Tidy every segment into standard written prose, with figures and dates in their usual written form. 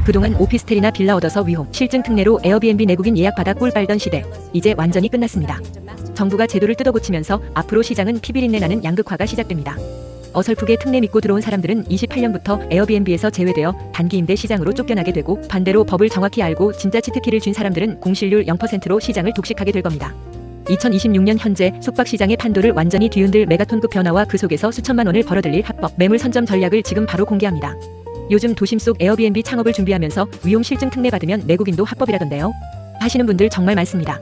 그동안 오피스텔이나 빌라 얻어서 위홈, 실증 특례로 에어비앤비 내국인 예약받아 꿀 빨던 시대, 이제 완전히 끝났습니다. 정부가 제도를 뜯어고치면서 앞으로 시장은 피비린내 나는 양극화가 시작됩니다. 어설프게 특례 믿고 들어온 사람들은 28년부터 에어비앤비에서 제외되어 단기 임대 시장으로 쫓겨나게 되고, 반대로 법을 정확히 알고 진짜 치트키를 쥔 사람들은 공실률 0%로 시장을 독식하게 될 겁니다. 2026년 현재 숙박시장의 판도를 완전히 뒤흔들 메가톤급 변화와 그 속에서 수천만 원을 벌어들일 합법 매물 선점 전략을 지금 바로 공개합니다. 요즘 도심 속 에어비앤비 창업을 준비하면서 위홈 실증 특례 받으면 내국인도 합법이라던데요. 하시는 분들 정말 많습니다.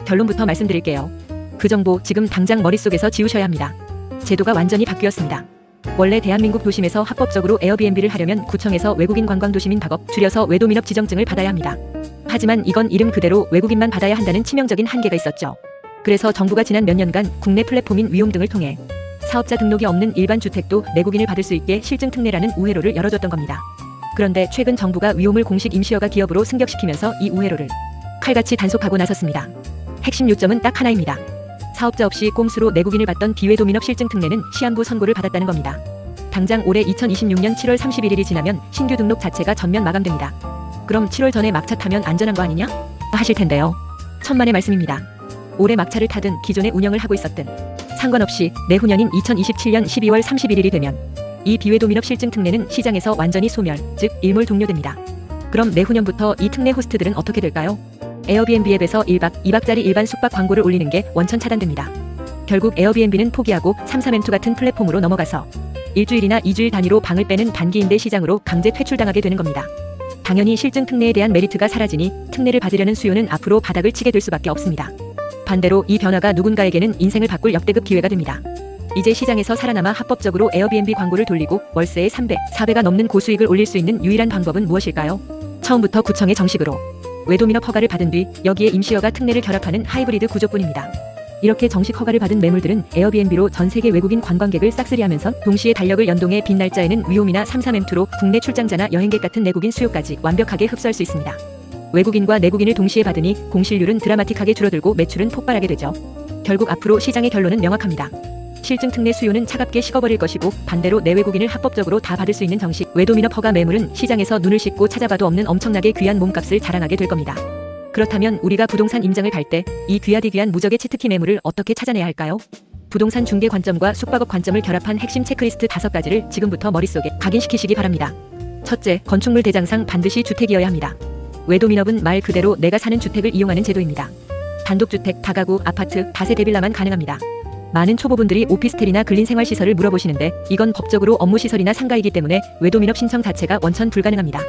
결론부터 말씀드릴게요. 그 정보 지금 당장 머릿속에서 지우셔야 합니다. 제도가 완전히 바뀌었습니다. 원래 대한민국 도심에서 합법적으로 에어비앤비를 하려면 구청에서 외국인 관광도시민 박업, 줄여서 외도민업 지정증을 받아야 합니다. 하지만 이건 이름 그대로 외국인만 받아야 한다는 치명적인 한계가 있었죠. 그래서 정부가 지난 몇 년간 국내 플랫폼인 위홈 등을 통해 사업자 등록이 없는 일반 주택도 내국인을 받을 수 있게 실증 특례라는 우회로를 열어줬던 겁니다. 그런데 최근 정부가 위홈을 공식 임시허가 기업으로 승격시키면서 이 우회로를 칼같이 단속하고 나섰습니다. 핵심 요점은 딱 하나입니다. 사업자 없이 꼼수로 내국인을 받던 비외도민업 실증 특례는 시한부 선고를 받았다는 겁니다. 당장 올해 2026년 7월 31일이 지나면 신규 등록 자체가 전면 마감됩니다. 그럼 7월 전에 막차 타면 안전한 거 아니냐? 하실 텐데요. 천만의 말씀입니다. 올해 막차를 타든 기존에 운영을 하고 있었든 상관없이 내후년인 2027년 12월 31일이 되면 이 비외도민업 실증 특례는 시장에서 완전히 소멸, 즉 일몰 종료됩니다. 그럼 내후년부터 이 특례 호스트들은 어떻게 될까요? 에어비앤비 앱에서 1박, 2박짜리 일반 숙박 광고를 올리는 게 원천 차단됩니다. 결국 에어비앤비는 포기하고 33M2 같은 플랫폼으로 넘어가서 일주일이나 2주일 단위로 방을 빼는 단기 임대 시장으로 강제 퇴출당하게 되는 겁니다. 당연히 실증 특례에 대한 메리트가 사라지니 특례를 받으려는 수요는 앞으로 바닥을 치게 될 수밖에 없습니다. 반대로 이 변화가 누군가에게는 인생을 바꿀 역대급 기회가 됩니다. 이제 시장에서 살아남아 합법적으로 에어비앤비 광고를 돌리고 월세의 3배, 4배가 넘는 고수익을 올릴 수 있는 유일한 방법은 무엇일까요? 처음부터 구청의 정식으로 외도민업 허가를 받은 뒤 여기에 임시허가 특례를 결합하는 하이브리드 구조뿐입니다. 이렇게 정식 허가를 받은 매물들은 에어비앤비로 전 세계 외국인 관광객을 싹쓸이하면서 동시에 달력을 연동해 빈 날짜에는 위홈이나 33M2로 국내 출장자나 여행객 같은 내국인 수요까지 완벽하게 흡수할 수 있습니다. 외국인과 내국인을 동시에 받으니 공실률은 드라마틱하게 줄어들고 매출은 폭발하게 되죠. 결국 앞으로 시장의 결론은 명확합니다. 실증 특례 수요는 차갑게 식어버릴 것이고, 반대로 내외국인을 합법적으로 다 받을 수 있는 정식 외도민업 허가 매물은 시장에서 눈을 씻고 찾아봐도 없는 엄청나게 귀한 몸값을 자랑하게 될 겁니다. 그렇다면 우리가 부동산 임장을 갈 때 이 귀하디 귀한 무적의 치트키 매물을 어떻게 찾아내야 할까요? 부동산 중개 관점과 숙박업 관점을 결합한 핵심 체크리스트 5가지를 지금부터 머릿속에 각인시키시기 바랍니다. 첫째, 건축물 대장상 반드시 주택이어야 합니다. 외도민업은 말 그대로 내가 사는 주택을 이용하는 제도입니다. 단독주택, 다가구, 아파트, 다세대 빌라만 가능합니다. 많은 초보분들이 오피스텔이나 근린생활시설을 물어보시는데 이건 법적으로 업무시설이나 상가이기 때문에 외도민업 신청 자체가 원천 불가능합니다.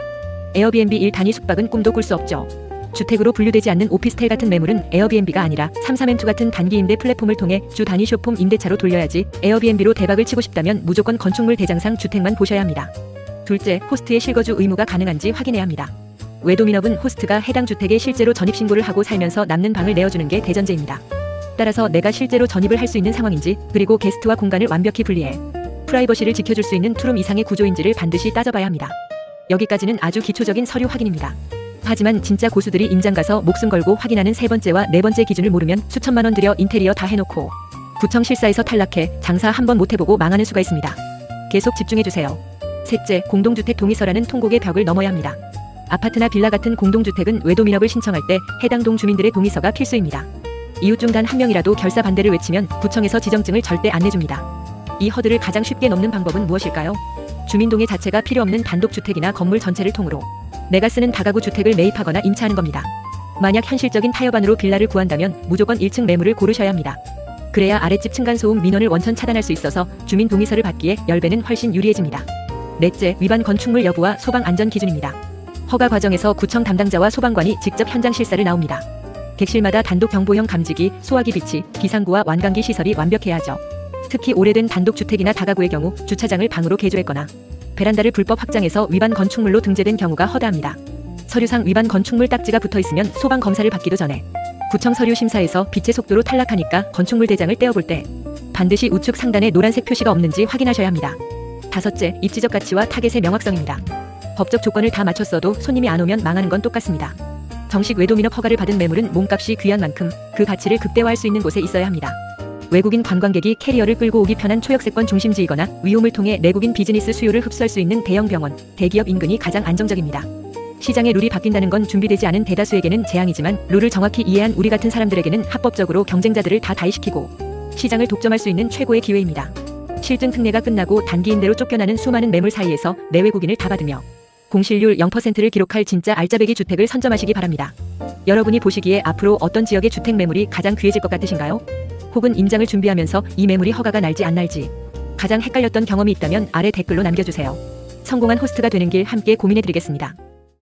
에어비앤비 1단위 숙박은 꿈도 꿀 수 없죠. 주택으로 분류되지 않는 오피스텔 같은 매물은 에어비앤비가 아니라 33M2 같은 단기 임대 플랫폼을 통해 주 단위 쇼폼 임대차로 돌려야지. 에어비앤비로 대박을 치고 싶다면 무조건 건축물 대장상 주택만 보셔야 합니다. 둘째, 호스트의 실거주 의무가 가능한지 확인해야 합니다. 외도민업은 호스트가 해당 주택에 실제로 전입신고를 하고 살면서 남는 방을 내어주는 게 대전제입니다. 따라서 내가 실제로 전입을 할 수 있는 상황인지, 그리고 게스트와 공간을 완벽히 분리해 프라이버시를 지켜줄 수 있는 투룸 이상의 구조인지를 반드시 따져봐야 합니다. 여기까지는 아주 기초적인 서류 확인입니다. 하지만 진짜 고수들이 임장 가서 목숨 걸고 확인하는 세 번째와 네 번째 기준을 모르면 수천만 원 들여 인테리어 다 해놓고 구청 실사에서 탈락해 장사 한번 못 해보고 망하는 수가 있습니다. 계속 집중해주세요. 셋째, 공동주택 동의서라는 통곡의 벽을 넘어야 합니다. 아파트나 빌라 같은 공동주택은 외도민업을 신청할 때 해당 동 주민들의 동의서가 필수입니다. 이웃 중 단 한 명이라도 결사 반대를 외치면 구청에서 지정증을 절대 안 내줍니다. 이 허들을 가장 쉽게 넘는 방법은 무엇일까요? 주민동의 자체가 필요 없는 단독주택이나 건물 전체를 통으로 내가 쓰는 다가구 주택을 매입하거나 임차하는 겁니다. 만약 현실적인 타협안으로 빌라를 구한다면 무조건 1층 매물을 고르셔야 합니다. 그래야 아랫집 층간소음 민원을 원천 차단할 수 있어서 주민 동의서를 받기에 10배는 훨씬 유리해집니다. 넷째, 위반 건축물 여부와 소방 안전 기준입니다. 허가 과정에서 구청 담당자와 소방관이 직접 현장 실사를 나옵니다. 객실마다 단독 경보형 감지기, 소화기 비치, 비상구와 완강기 시설이 완벽해야 하죠. 특히 오래된 단독주택이나 다가구의 경우 주차장을 방으로 개조했거나 베란다를 불법 확장해서 위반 건축물로 등재된 경우가 허다합니다. 서류상 위반 건축물 딱지가 붙어있으면 소방 검사를 받기도 전에 구청 서류 심사에서 빛의 속도로 탈락하니까 건축물 대장을 떼어볼 때 반드시 우측 상단에 노란색 표시가 없는지 확인하셔야 합니다. 다섯째, 입지적 가치와 타겟의 명확성입니다. 법적 조건을 다 맞췄어도 손님이 안 오면 망하는 건 똑같습니다. 정식 외도민업 허가를 받은 매물은 몸값이 귀한 만큼 그 가치를 극대화할 수 있는 곳에 있어야 합니다. 외국인 관광객이 캐리어를 끌고 오기 편한 초역세권 중심지이거나 위홈을 통해 내국인 비즈니스 수요를 흡수할 수 있는 대형 병원, 대기업 인근이 가장 안정적입니다. 시장의 룰이 바뀐다는 건 준비되지 않은 대다수에게는 재앙이지만 룰을 정확히 이해한 우리 같은 사람들에게는 합법적으로 경쟁자들을 다 다이시키고 시장을 독점할 수 있는 최고의 기회입니다. 실증 특례가 끝나고 단기인대로 쫓겨나는 수많은 매물 사이에서 내외국인을 다 받으며 공실률 0%를 기록할 진짜 알짜배기 주택을 선점하시기 바랍니다. 여러분이 보시기에 앞으로 어떤 지역의 주택 매물이 가장 귀해질 것 같으신가요? 혹은 임장을 준비하면서 이 매물이 허가가 날지 안 날지 가장 헷갈렸던 경험이 있다면 아래 댓글로 남겨주세요. 성공한 호스트가 되는 길 함께 고민해드리겠습니다.